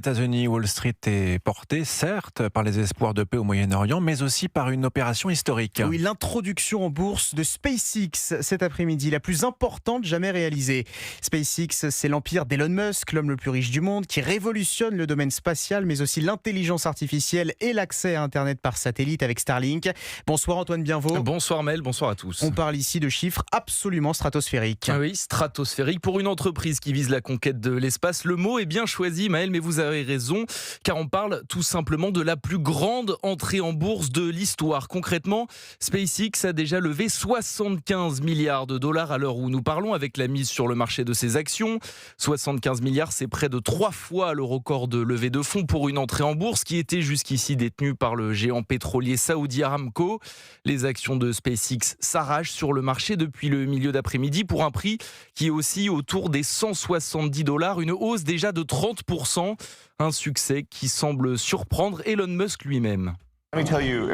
États-Unis, Wall Street est portée, certes, par les espoirs de paix au Moyen-Orient, mais aussi par une opération historique. Oui, l'introduction en bourse de SpaceX cet après-midi, la plus importante jamais réalisée. SpaceX, c'est l'empire d'Elon Musk, l'homme le plus riche du monde, qui révolutionne le domaine spatial, mais aussi l'intelligence artificielle et l'accès à Internet par satellite avec Starlink. Bonsoir Antoine Bienvaux. Bonsoir Mel, bonsoir à tous. On parle ici de chiffres absolument stratosphériques. Ah oui, stratosphérique. Pour une entreprise qui vise la conquête de l'espace, le mot est bien choisi, Maël, mais vous avez raison, car on parle tout simplement de la plus grande entrée en bourse de l'histoire. Concrètement, SpaceX a déjà levé 75 milliards de dollars à l'heure où nous parlons, avec la mise sur le marché de ses actions. 75 milliards, c'est près de 3 fois le record de levée de fonds pour une entrée en bourse qui était jusqu'ici détenue par le géant pétrolier Saudi Aramco. Les actions de SpaceX s'arrachent sur le marché depuis le milieu d'après-midi pour un prix qui est aussi autour des 170 dollars, une hausse déjà de 30%, un succès qui semble surprendre Elon Musk lui-même.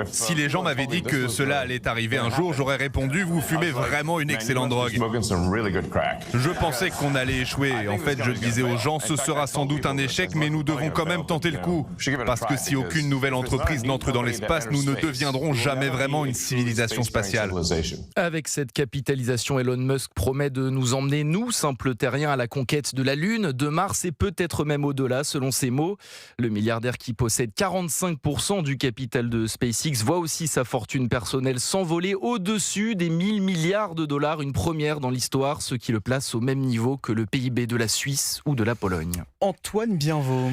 Si les gens m'avaient dit que cela allait arriver un jour, j'aurais répondu « Vous fumez vraiment une excellente drogue ». Je pensais qu'on allait échouer. En fait, je disais aux gens « Ce sera sans doute un échec, mais nous devons quand même tenter le coup. Parce que si aucune nouvelle entreprise n'entre dans l'espace, nous ne deviendrons jamais vraiment une civilisation spatiale. » Avec cette capitalisation, Elon Musk promet de nous emmener, nous, simples terriens, à la conquête de la Lune, de Mars et peut-être même au-delà, selon ses mots. Le milliardaire qui possède 45% du capital de SpaceX voit aussi sa fortune personnelle s'envoler au-dessus des 1000 milliards de dollars, une première dans l'histoire, ce qui le place au même niveau que le PIB de la Suisse ou de la Pologne. Antoine Bienvaux.